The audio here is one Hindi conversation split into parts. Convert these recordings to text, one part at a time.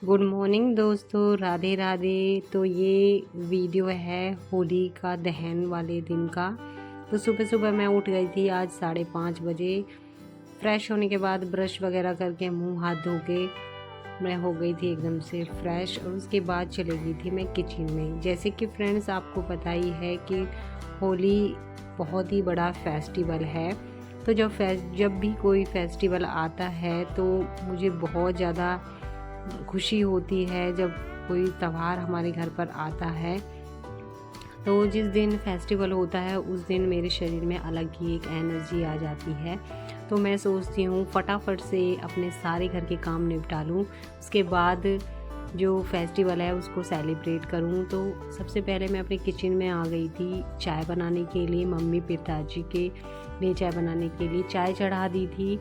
गुड मॉर्निंग दोस्तों, राधे राधे। तो ये वीडियो है होली का दहन वाले दिन का। तो सुबह सुबह मैं उठ गई थी आज 5:30 बजे। फ्रेश होने के बाद ब्रश वगैरह करके मुंह हाथ धो के मैं हो गई थी एकदम से फ्रेश। और उसके बाद चली गई थी मैं किचन में। जैसे कि फ्रेंड्स आपको पता ही है कि होली बहुत ही बड़ा फेस्टिवल है। तो जब भी कोई फेस्टिवल आता है तो मुझे बहुत ज़्यादा खुशी होती है जब कोई त्यौहार हमारे घर पर आता है। तो जिस दिन फेस्टिवल होता है उस दिन मेरे शरीर में अलग ही एक एनर्जी आ जाती है। तो मैं सोचती हूँ फटाफट से अपने सारे घर के काम निपटा लूँ, उसके बाद जो फेस्टिवल है उसको सेलिब्रेट करूँ। तो सबसे पहले मैं अपने किचन में आ गई थी चाय बनाने के लिए। मम्मी पिताजी के लिए चाय बनाने के लिए चाय चढ़ा दी थी।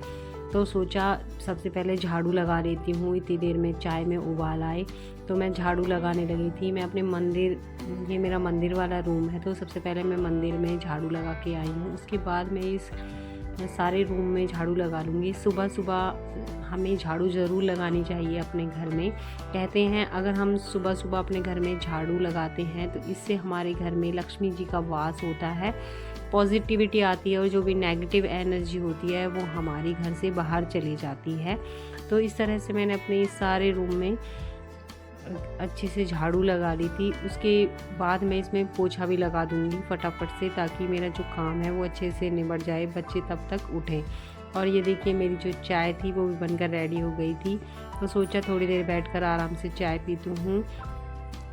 तो सोचा सबसे पहले झाड़ू लगा लेती हूँ, इतनी देर में चाय में उबाल आए। तो मैं झाड़ू लगाने लगी थी। मैं अपने मंदिर, ये मेरा मंदिर वाला रूम है, तो सबसे पहले मैं मंदिर में झाड़ू लगा के आई हूँ। उसके बाद मैं इस सारे रूम में झाड़ू लगा लूँगी। सुबह सुबह हमें झाड़ू ज़रूर लगानी चाहिए अपने घर में। कहते हैं अगर हम सुबह सुबह अपने घर में झाड़ू लगाते हैं तो इससे हमारे घर में लक्ष्मी जी का वास होता है, पॉजिटिविटी आती है और जो भी नेगेटिव एनर्जी होती है वो हमारे घर से बाहर चली जाती है। तो इस तरह से मैंने अपने सारे रूम में अच्छे से झाड़ू लगा ली थी। उसके बाद मैं इसमें पोछा भी लगा दूंगी फटाफट से, ताकि मेरा जो काम है वो अच्छे से निबट जाए, बच्चे तब तक उठें। और ये देखिए मेरी जो चाय थी वो भी बनकर रेडी हो गई थी। तो सोचा थोड़ी देर बैठकर आराम से चाय पीती हूँ।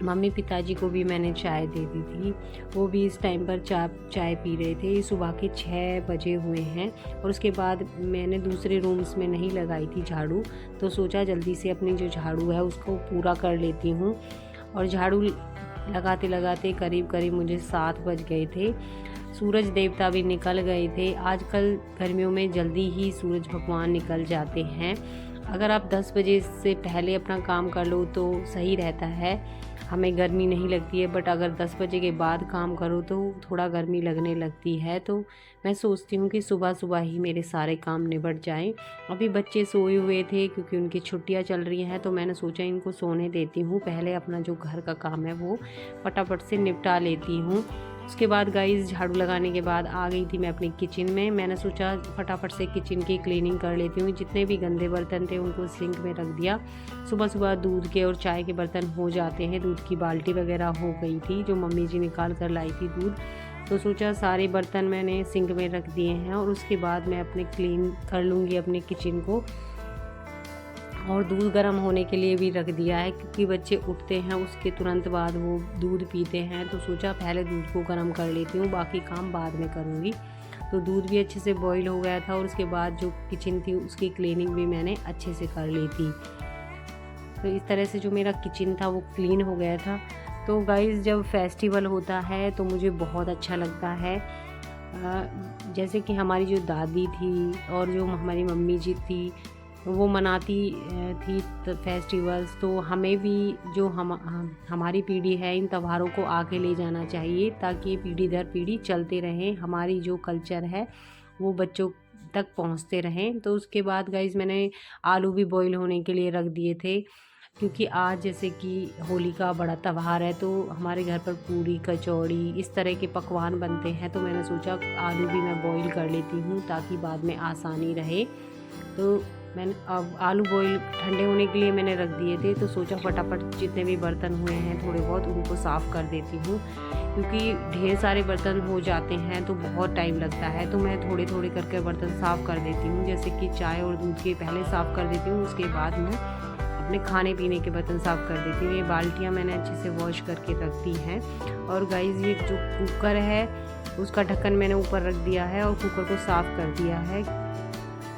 मम्मी पिताजी को भी मैंने चाय दे दी थी, वो भी इस टाइम पर चाय पी रहे थे। सुबह के 6 बजे हुए हैं। और उसके बाद मैंने दूसरे रूम्स में नहीं लगाई थी झाड़ू, तो सोचा जल्दी से अपनी जो झाड़ू है उसको पूरा कर लेती हूँ। और झाड़ू लगाते लगाते करीब करीब मुझे 7 बज गए थे। सूरज देवता भी निकल गए थे। आजकल गर्मियों में जल्दी ही सूरज भगवान निकल जाते हैं। अगर आप 10 बजे से पहले अपना काम कर लो तो सही रहता है, हमें गर्मी नहीं लगती है। बट अगर 10 बजे के बाद काम करो तो थोड़ा गर्मी लगने लगती है। तो मैं सोचती हूँ कि सुबह सुबह ही मेरे सारे काम निबट जाएं। अभी बच्चे सोए हुए थे क्योंकि उनकी छुट्टियाँ चल रही हैं, तो मैंने सोचा इनको सोने देती हूँ, पहले अपना जो घर का काम है वो फटाफट से निपटा लेती हूँ। उसके बाद गाइस झाड़ू लगाने के बाद आ गई थी मैं अपनी किचन में। मैंने सोचा फटाफट से किचन की क्लीनिंग कर लेती हूँ। जितने भी गंदे बर्तन थे उनको सिंक में रख दिया। सुबह सुबह दूध के और चाय के बर्तन हो जाते हैं। दूध की बाल्टी वगैरह हो गई थी जो मम्मी जी निकाल कर लाई थी दूध। तो सोचा सारे बर्तन मैंने सिंक में रख दिए हैं और उसके बाद मैं अपने क्लीन कर लूँगी अपने किचन को। और दूध गर्म होने के लिए भी रख दिया है क्योंकि बच्चे उठते हैं उसके तुरंत बाद वो दूध पीते हैं। तो सोचा पहले दूध को गर्म कर लेती हूँ, बाकी काम बाद में करूँगी। तो दूध भी अच्छे से बॉईल हो गया था और उसके बाद जो किचन थी उसकी क्लीनिंग भी मैंने अच्छे से कर ली थी। तो इस तरह से जो मेरा किचन था वो क्लीन हो गया था। तो गाइस जब फेस्टिवल होता है तो मुझे बहुत अच्छा लगता है। जैसे कि हमारी जो दादी थी और जो हमारी मम्मी जी थी वो मनाती थी फेस्टिवल्स, तो हमें भी जो हमारी पीढ़ी है इन त्योहारों को आगे ले जाना चाहिए ताकि पीढ़ी दर पीढ़ी चलते रहें, हमारी जो कल्चर है वो बच्चों तक पहुंचते रहें। तो उसके बाद गाइस मैंने आलू भी बॉईल होने के लिए रख दिए थे क्योंकि आज जैसे कि होली का बड़ा त्यौहार है तो हमारे घर पर पूरी कचौड़ी इस तरह के पकवान बनते हैं। तो मैंने सोचा आलू भी मैं बॉईल कर लेती हूँ ताकि बाद में आसानी रहे। तो मैंने अब आलू बॉईल ठंडे होने के लिए मैंने रख दिए थे। तो सोचा फटाफट जितने भी बर्तन हुए हैं थोड़े बहुत उनको साफ़ कर देती हूँ क्योंकि ढेर सारे बर्तन हो जाते हैं तो बहुत टाइम लगता है। तो मैं थोड़े थोड़े करके बर्तन साफ़ कर देती हूँ। जैसे कि चाय और दूध के पहले साफ़ कर देती हूँ, उसके बाद मैं अपने खाने पीने के बर्तन साफ़ कर देती हूँ। ये बाल्टियाँ मैंने अच्छे से वॉश करके रख दी हैं। और गाइस ये जो कुकर है उसका ढक्कन मैंने ऊपर रख दिया है और कुकर को साफ़ कर दिया है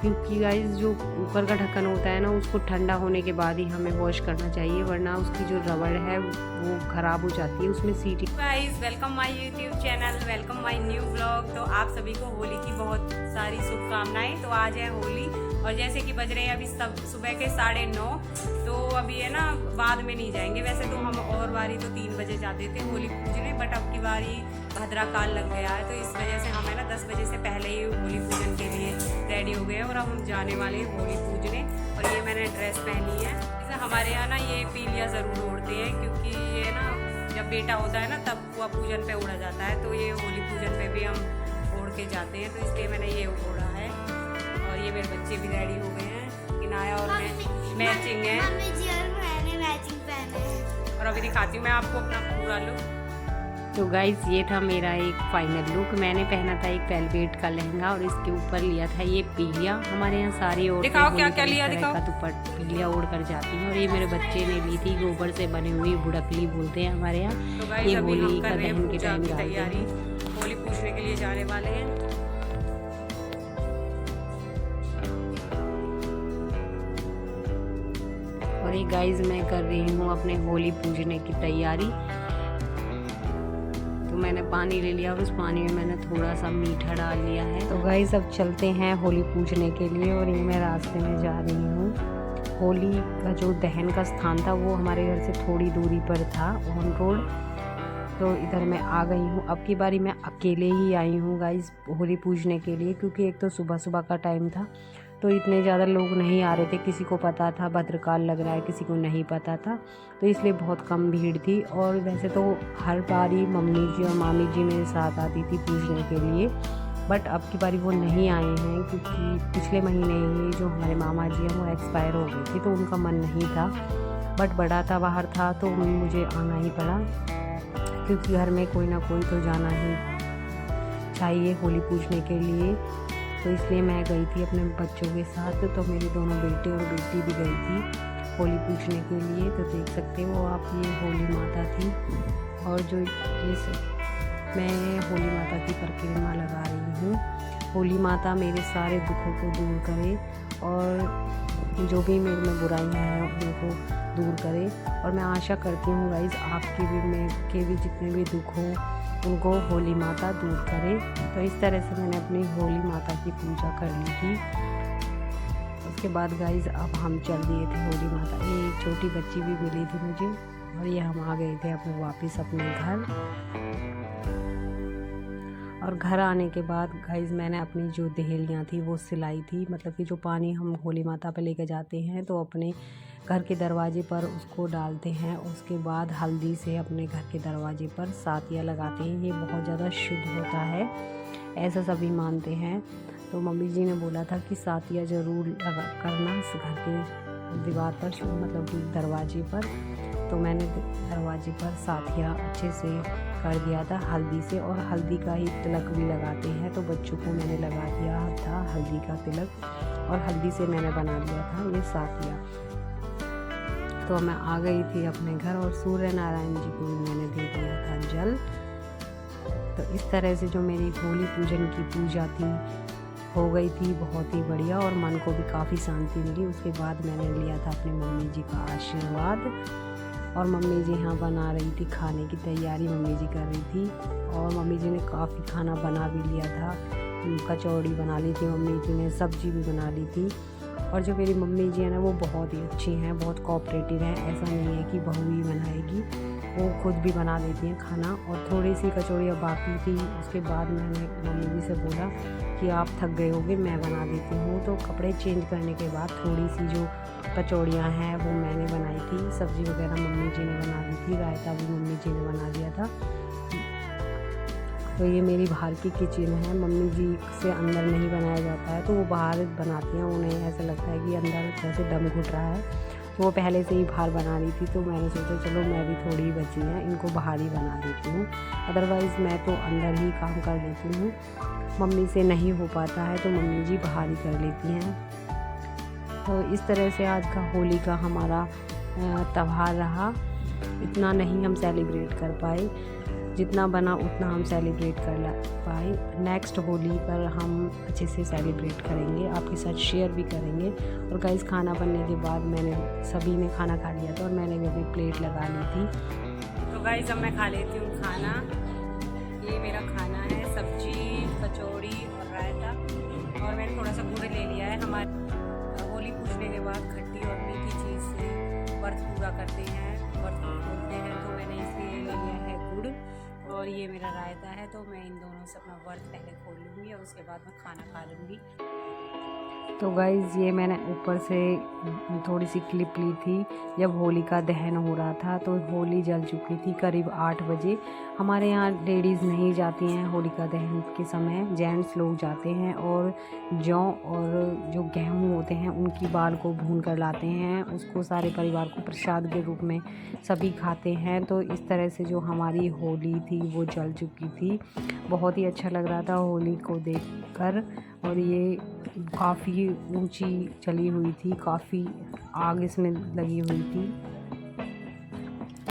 क्योंकि गाइस जो कुकर का ढक्कन होता है ना उसको ठंडा होने के बाद ही हमें वॉश करना चाहिए, वरना उसकी जो रबड़ है वो ख़राब हो जाती है, उसमें सीटी। Guys welcome my YouTube channel, welcome my new blog. तो आप सभी को होली की बहुत सारी शुभकामनाएं। तो आज है होली और जैसे कि बज रहे हैं अभी सब सुबह के 9:30। तो अभी है ना बाद में नहीं जाएंगे, वैसे तो हम और बारी तो 3 बजे जाते थे होली पूजने, बट अब की बारी भद्रा काल लग गया है तो इस वजह से हम है ना 10 बजे से पहले ही होली पूजन के लिए रेडी हो गए और अब हम जाने वाले हैं होली पूजने। और ये मैंने ड्रेस पहनी है। जैसे हमारे यहाँ ना ये पीलिया ज़रूर ओढ़ते हैं, क्योंकि ये ना जब बेटा होता है ना तब कुआ पूजन पे ओढ़ा जाता है, तो ये होली पूजन पे भी हम ओढ़ के जाते हैं, तो इसलिए मैंने ये ओढ़ा है। और ये मेरे बच्चे भी रेडी हो गए हैं, इनाया और मैं मैचिंग है। मम्मी जी और मैंने मैचिंग पहने हैं। और अभी दिखाती हूँ मैं आपको अपना पूरा लुक। तो गाइज ये था मेरा एक फाइनल लुक। मैंने पहना था एक वेलवेट का लहंगा और इसके ऊपर लिया था ये पीलिया। हमारे यहाँ सारी औरतें दिखाओ क्या क्या लिया, दिखाओ। का दुपट्टा पीलिया ओढ़ कर जाती हैं। और ये मेरे बच्चे ने ली थी, गोबर से बनी हुई बुड़कली बोलते हैं हमारे यहाँ। तो गाइस ये अभी होली हम का कर रहे हैं दहन के पूजा टाइम की डालते तैयारी, हैं। होली पूजने के लिए जाने वाले हैं। और ये गाइज मैं कर रही हूँ अपने होली पूजने की तैयारी। तो मैंने पानी ले लिया और उस पानी में मैंने थोड़ा सा मीठा डाल लिया है। तो गाइज अब चलते हैं होली पूजने के लिए। और ये मैं रास्ते में जा रही हूँ। होली का जो दहन का स्थान था वो हमारे घर से थोड़ी दूरी पर था, ऑन रोड। तो इधर मैं आ गई हूँ। अब की बारी मैं अकेले ही आई हूँ गाइज होली पूजने के लिए, क्योंकि एक तो सुबह सुबह का टाइम था, तो इतने ज़्यादा लोग नहीं आ रहे थे। किसी को पता था भद्रकाल लग रहा है, किसी को नहीं पता था, तो इसलिए बहुत कम भीड़ थी। और वैसे तो हर बारी मम्मी जी और मामी जी मेरे साथ आती थी पूजने के लिए, बट अब की बारी वो नहीं आए हैं, क्योंकि पिछले महीने ही जो हमारे मामा जी हैं वो एक्सपायर हो गई थी, तो उनका मन नहीं था। बट बड़ा था, बाहर था, तो मुझे आना ही पड़ा, क्योंकि घर में कोई ना कोई तो जाना ही चाहिए होली पूजने के लिए। तो इसलिए मैं गई थी अपने बच्चों के साथ। तो मेरे दोनों बेटे और बेटी भी गई थी होली पूजने के लिए। तो देख सकते हो आप, ये होली माता थी। और जो मैं होली माता की परिक्रमा लगा रही हूँ। होली माता मेरे सारे दुखों को दूर करे और जो भी मेरे में बुराइयाँ हैं उनको दूर करे। और मैं आशा करती हूँ गाइज आपके भी, मेरे भी जितने भी दुख हो उनको होली माता दूर करे। तो इस तरह से मैंने अपनी होली माता की पूजा कर ली थी। उसके बाद गाइज अब हम चल दिए थे होली माता। ये एक छोटी बच्ची भी मिली थी मुझे, और ये हम आ गए थे अपने वापस अपने घर। और घर आने के बाद गाइज मैंने अपनी जो दहेलियाँ थी वो सिलाई थी, मतलब कि जो पानी हम होली माता पे लेके जाते हैं तो अपने घर के दरवाजे पर उसको डालते हैं। उसके बाद हल्दी से अपने घर के दरवाजे पर सातिया लगाते हैं। ये बहुत ज़्यादा शुद्ध होता है, ऐसा सभी मानते हैं। तो मम्मी जी ने बोला था कि सातिया ज़रूर लगा करना घर के दीवार पर, मतलब कि दरवाजे पर। तो मैंने दरवाजे पर सातिया अच्छे से कर दिया था हल्दी से, और हल्दी का ही तिलक भी लगाते हैं। तो बच्चों को मैंने लगा दिया था हल्दी का तिलक, और हल्दी से मैंने बना दिया था ये सातिया। तो मैं आ गई थी अपने घर, और सूर्य नारायण जी को भी मैंने दे दिया था जल। तो इस तरह से जो मेरी होली पूजन की पूजा थी हो गई थी बहुत ही बढ़िया, और मन को भी काफ़ी शांति मिली। उसके बाद मैंने लिया था अपनी मम्मी जी का आशीर्वाद। और मम्मी जी यहाँ बना रही थी, खाने की तैयारी मम्मी जी कर रही थी। और मम्मी जी ने काफ़ी खाना बना भी लिया था, कचौड़ी बना ली थी मम्मी जी ने, सब्जी भी बना ली थी। और जो मेरी मम्मी जी है ना वो बहुत ही अच्छी हैं, बहुत कोऑपरेटिव हैं। ऐसा नहीं है कि बहू ही बनाएगी, वो खुद भी बना देती हैं खाना। और थोड़ी सी कचौड़ियाँ बाकी थी, उसके बाद मैंने मम्मी जी से बोला कि आप थक गए होगे, मैं बना देती हूँ। तो कपड़े चेंज करने के बाद थोड़ी सी जो कचौड़ियाँ हैं वो मैंने बनाई थी। सब्ज़ी वगैरह मम्मी जी ने बना दी थी, रायता भी मम्मी जी ने बना दिया था। तो ये मेरी बाहर की किचन है, मम्मी जी से अंदर नहीं बनाया जाता है, तो वो बाहर बनाती हैं। उन्हें ऐसा लगता है कि अंदर जैसे दम घुट रहा है, तो वो पहले से ही बाहर बना रही थी। तो मैंने सोचा चलो मैं भी थोड़ी बची हैं, इनको बाहर ही बना देती हूँ। अदरवाइज़ मैं तो अंदर ही काम कर लेती हूँ, मम्मी से नहीं हो पाता है तो मम्मी जी बाहर ही कर लेती हैं। तो इस तरह से आज का होली का हमारा त्यौहार रहा। इतना नहीं हम सेलिब्रेट कर पाए, जितना बना उतना हम सेलिब्रेट कर पाए। नेक्स्ट होली पर हम अच्छे से सेलिब्रेट करेंगे, आपके साथ शेयर भी करेंगे। और गाइस खाना बनने के बाद मैंने सभी ने खाना खा लिया था, और मैंने भी प्लेट लगा ली थी। तो गाइस अब मैं खा लेती हूँ खाना। ये मेरा खाना है, सब्जी, कचौड़ी और रायता। और मैंने थोड़ा सा गुड़ ले लिया है। हमारे होली पूजने के बाद खट्टी और मीठी चीज़ से व्रत पूरा करते हैं, व्रत खोलते हैं, तो मैंने इसलिए ले लिया है गुड़। और ये मेरा रायता है, तो मैं इन दोनों से अपना व्रत पहले खोल लूँगी और उसके बाद मैं खाना खा लूँगी। तो गाइज़ ये मैंने ऊपर से थोड़ी सी क्लिप ली थी जब होली का दहन हो रहा था। तो होली जल चुकी थी करीब 8 बजे। हमारे यहाँ लेडीज़ नहीं जाती हैं होली का दहन के समय, जेंट्स लोग जाते हैं और जौ और जो गेहूँ होते हैं उनकी बाल को भून कर लाते हैं, उसको सारे परिवार को प्रसाद के रूप में सभी खाते हैं। तो इस तरह से जो हमारी होली थी वो जल चुकी थी। बहुत ही अच्छा लग रहा था होली को देखकर। और ये काफ़ी ऊंची चली हुई थी, काफ़ी आग इसमें लगी हुई थी।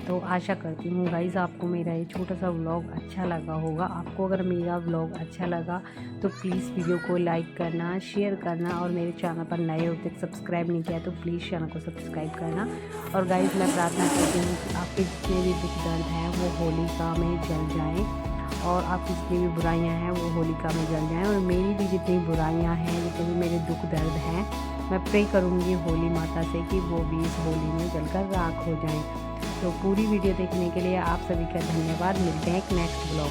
तो आशा करती हूँ गाइज़ आपको मेरा ये छोटा सा व्लॉग अच्छा लगा होगा। आपको अगर मेरा व्लॉग अच्छा लगा तो प्लीज़ वीडियो को लाइक करना, शेयर करना, और मेरे चैनल पर नए होते सब्सक्राइब नहीं किया तो प्लीज़ चैनल को सब्सक्राइब करना। और गाइज़ मैं प्रार्थना करती हूँ कि आपके जितने भी दुख दर्द हैं वो होलिका में जल जाएँ, और आपकी जितनी भी बुराइयां हैं वो होलिका में जल जाएं। और मेरी भी जितनी बुराइयां हैं, जितने भी मेरे दुख दर्द हैं, मैं प्रे करूँगी होली माता से कि वो भी इस होली में जलकर राख हो जाएं। तो पूरी वीडियो देखने के लिए आप सभी का धन्यवाद। मिलते हैं एक नेक्स्ट ब्लॉग।